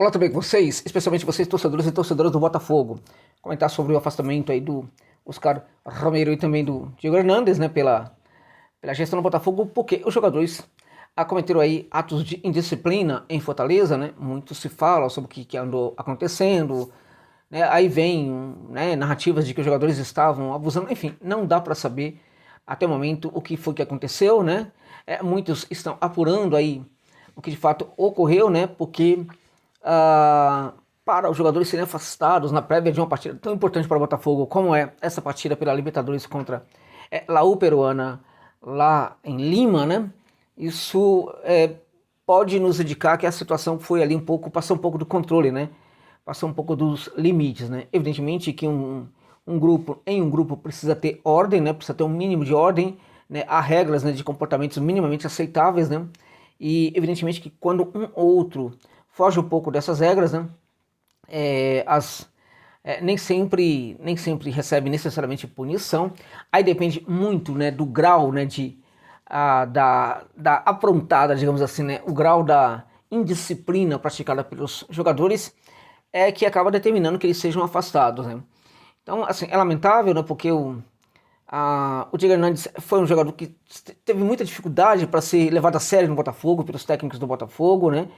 Olá, tudo bem com vocês? Especialmente vocês, torcedores e torcedoras do Botafogo. Comentar sobre o afastamento aí do Oscar Romero e também do Diego Hernandes, né, pela gestão do Botafogo, porque os jogadores cometeram aí atos de indisciplina em Fortaleza, né? Muito se fala sobre o que andou acontecendo, né? Aí vem, né, narrativas de que os jogadores estavam abusando, enfim, não dá para saber até o momento o que foi que aconteceu, né? Muitos estão apurando aí o que de fato ocorreu, né? Porque para os jogadores serem afastados na prévia de uma partida tão importante para o Botafogo como é essa partida pela Libertadores contra Laú Peruana lá em Lima, né? Isso pode nos indicar que a situação foi ali passou um pouco do controle, né? Passou um pouco dos limites, né? Evidentemente que um grupo precisa ter ordem, né? Precisa ter um mínimo de ordem, né? Há regras, né, de comportamentos minimamente aceitáveis, né? E evidentemente que quando um outro foge um pouco dessas regras, né? Nem sempre recebe necessariamente punição. Aí depende muito, né, do grau, né, da aprontada, digamos assim, né, o grau da indisciplina praticada pelos jogadores que acaba determinando que eles sejam afastados, né. Então, assim, é lamentável, né, porque o Diego Hernandes foi um jogador que teve muita dificuldade para ser levado a sério no Botafogo, pelos técnicos do Botafogo, né?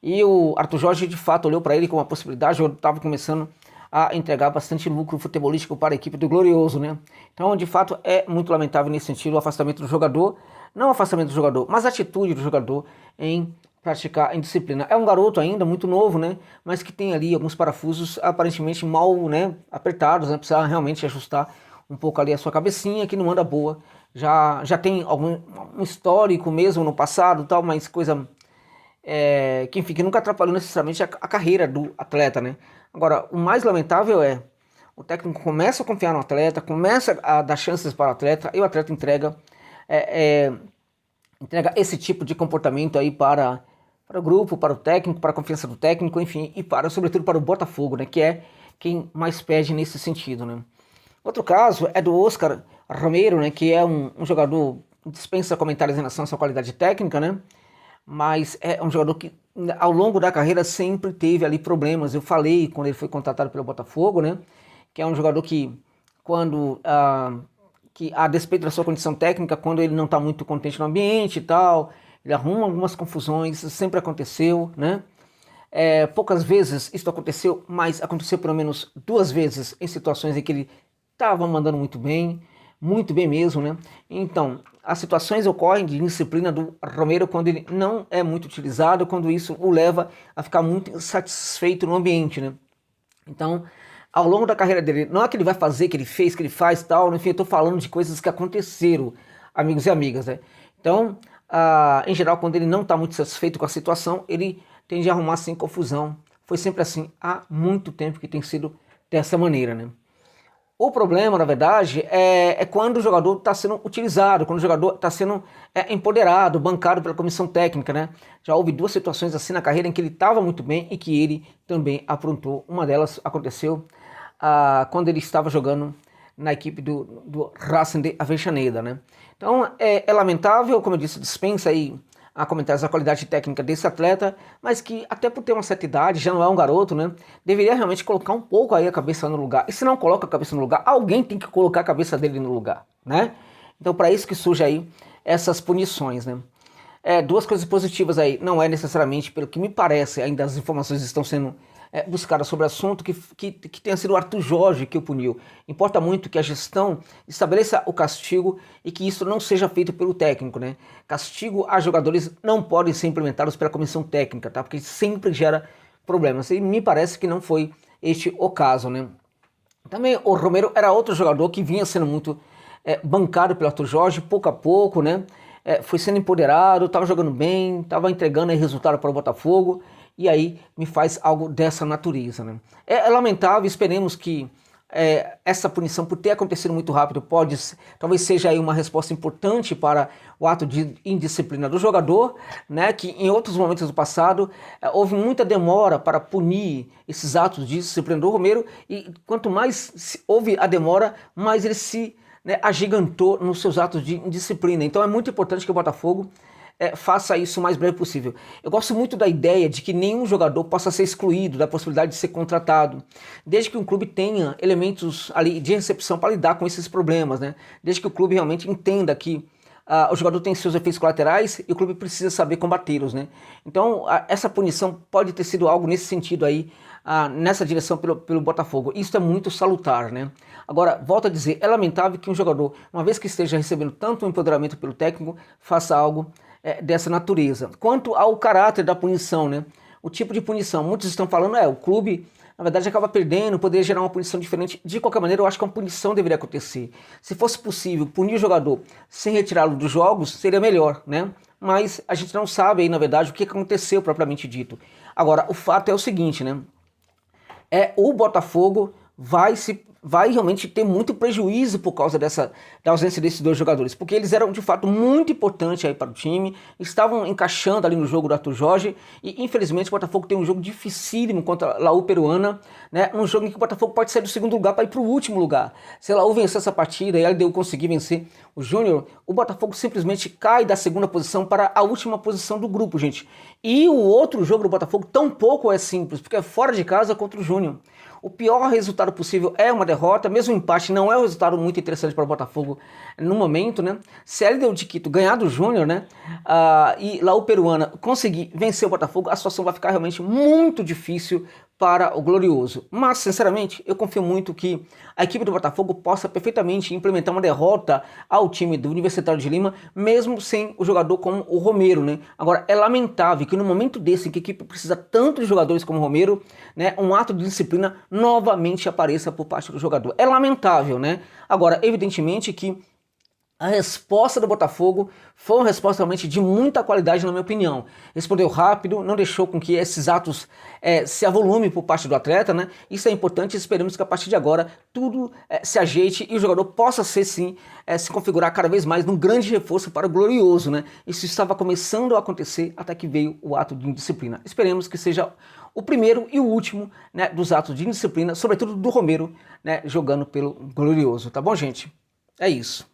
E o Arthur Jorge, de fato, olhou para ele como uma possibilidade, eu estava começando a entregar bastante lucro futebolístico para a equipe do Glorioso, né? Então, de fato, é muito lamentável nesse sentido o afastamento do jogador, não o afastamento do jogador, mas a atitude do jogador em praticar a indisciplina. É um garoto ainda, muito novo, né? Mas que tem ali alguns parafusos aparentemente mal, né, apertados, né? Precisa realmente ajustar um pouco ali a sua cabecinha, que não anda boa. Já tem um histórico mesmo no passado, tal, mas coisa que, enfim, que nunca atrapalhou necessariamente a carreira do atleta, né? Agora, o mais lamentável é o técnico começa a confiar no atleta, começa a dar chances para o atleta e o atleta entrega esse tipo de comportamento aí para o grupo, para o técnico, para a confiança do técnico, enfim, e sobretudo para o Botafogo, né? Que é quem mais pede nesse sentido, né? Outro caso é do Oscar Romero, né, que é um jogador que dispensa comentários em relação à sua qualidade técnica, né, mas é um jogador que ao longo da carreira sempre teve ali problemas. Eu falei quando ele foi contratado pelo Botafogo, né, que é um jogador que quando que a despeito da sua condição técnica, quando ele não está muito contente no ambiente e tal, ele arruma algumas confusões, isso sempre aconteceu, né. Poucas vezes isso aconteceu, mas aconteceu pelo menos duas vezes em situações em que ele estava mandando muito bem mesmo, né? Então, as situações ocorrem de indisciplina do Romero quando ele não é muito utilizado, quando isso o leva a ficar muito insatisfeito no ambiente, né? Então, ao longo da carreira dele, não é que ele vai fazer, que ele fez, que ele faz tal, enfim, eu tô falando de coisas que aconteceram, amigos e amigas, né? Então, em geral, quando ele não está muito satisfeito com a situação, ele tende a arrumar assim confusão. Foi sempre assim há muito tempo que tem sido dessa maneira, né? O problema, na verdade, é quando o jogador está sendo utilizado, quando o jogador está sendo empoderado, bancado pela comissão técnica, né? Já houve duas situações assim na carreira em que ele estava muito bem e que ele também aprontou. Uma delas aconteceu quando ele estava jogando na equipe do Racing de Avellaneda, né? Então é lamentável, como eu disse, dispensa aí a comentários da qualidade técnica desse atleta, mas que até por ter uma certa idade, já não é um garoto, né? Deveria realmente colocar um pouco aí a cabeça no lugar. E se não coloca a cabeça no lugar, alguém tem que colocar a cabeça dele no lugar, né? Então para isso que surge aí essas punições, né? Duas coisas positivas aí, não é necessariamente, pelo que me parece, ainda as informações estão sendo buscadas sobre o assunto, que tenha sido o Arthur Jorge que o puniu. Importa muito que a gestão estabeleça o castigo e que isso não seja feito pelo técnico, né? Castigo a jogadores não podem ser implementados pela comissão técnica, tá? Porque sempre gera problemas. E me parece que não foi este o caso, né? Também o Romero era outro jogador que vinha sendo muito bancado pelo Arthur Jorge, pouco a pouco, né? Foi sendo empoderado, estava jogando bem, estava entregando aí resultado para o Botafogo, e aí me faz algo dessa natureza, né? É lamentável, esperemos que essa punição, por ter acontecido muito rápido, talvez seja aí uma resposta importante para o ato de indisciplina do jogador, né? Que em outros momentos do passado houve muita demora para punir esses atos de disciplina do Romero, e quanto mais houve a demora, mais ele se, né, agigantou nos seus atos de indisciplina. Então é muito importante que o Botafogo faça isso o mais breve possível. Eu gosto muito da ideia de que nenhum jogador possa ser excluído da possibilidade de ser contratado, desde que um clube tenha elementos ali de recepção para lidar com esses problemas, né? Desde que o clube realmente entenda que o jogador tem seus efeitos colaterais e o clube precisa saber combatê-los, né? Então, essa punição pode ter sido algo nesse sentido aí, nessa direção pelo Botafogo. Isso é muito salutar, né? Agora, volto a dizer, é lamentável que um jogador, uma vez que esteja recebendo tanto empoderamento pelo técnico, faça algo dessa natureza. Quanto ao caráter da punição, né? O tipo de punição, muitos estão falando, o clube, na verdade, acaba perdendo, poderia gerar uma punição diferente. De qualquer maneira, eu acho que uma punição deveria acontecer. Se fosse possível punir o jogador sem retirá-lo dos jogos, seria melhor, né? Mas a gente não sabe aí, na verdade, o que aconteceu propriamente dito. Agora, o fato é o seguinte, né? O Botafogo vai realmente ter muito prejuízo por causa da ausência desses dois jogadores, porque eles eram de fato muito importantes aí para o time, estavam encaixando ali no jogo do Arthur Jorge, e infelizmente o Botafogo tem um jogo dificílimo contra a Laú Peruana, né, um jogo em que o Botafogo pode sair do segundo lugar para ir para o último lugar. Se a Laú vencer essa partida e a LDU conseguir vencer o Júnior, o Botafogo simplesmente cai da segunda posição para a última posição do grupo, gente. E o outro jogo do Botafogo tampouco é simples, porque é fora de casa contra o Júnior. O pior resultado possível é uma derrota, mesmo o empate não é um resultado muito interessante para o Botafogo no momento, né? Se a LDU de Quito ganhar do Júnior, né? E Laú Peruana conseguir vencer o Botafogo, a situação vai ficar realmente muito difícil para o Glorioso. Mas, sinceramente, eu confio muito que a equipe do Botafogo possa perfeitamente implementar uma derrota ao time do Universitário de Lima, mesmo sem o jogador como o Romero, né? Agora, é lamentável que no momento desse, em que a equipe precisa tanto de jogadores como o Romero, né, um ato de disciplina novamente apareça por parte do jogador. É lamentável, né? Agora, evidentemente que a resposta do Botafogo foi uma resposta realmente de muita qualidade, na minha opinião. Respondeu rápido, não deixou com que esses atos se avolumem por parte do atleta, né? Isso é importante, esperamos que a partir de agora tudo se ajeite e o jogador possa ser sim, se configurar cada vez mais num grande reforço para o Glorioso, né? Isso estava começando a acontecer até que veio o ato de indisciplina. Esperemos que seja o primeiro e o último, né, dos atos de indisciplina, sobretudo do Romero, né, jogando pelo Glorioso, tá bom, gente? É isso.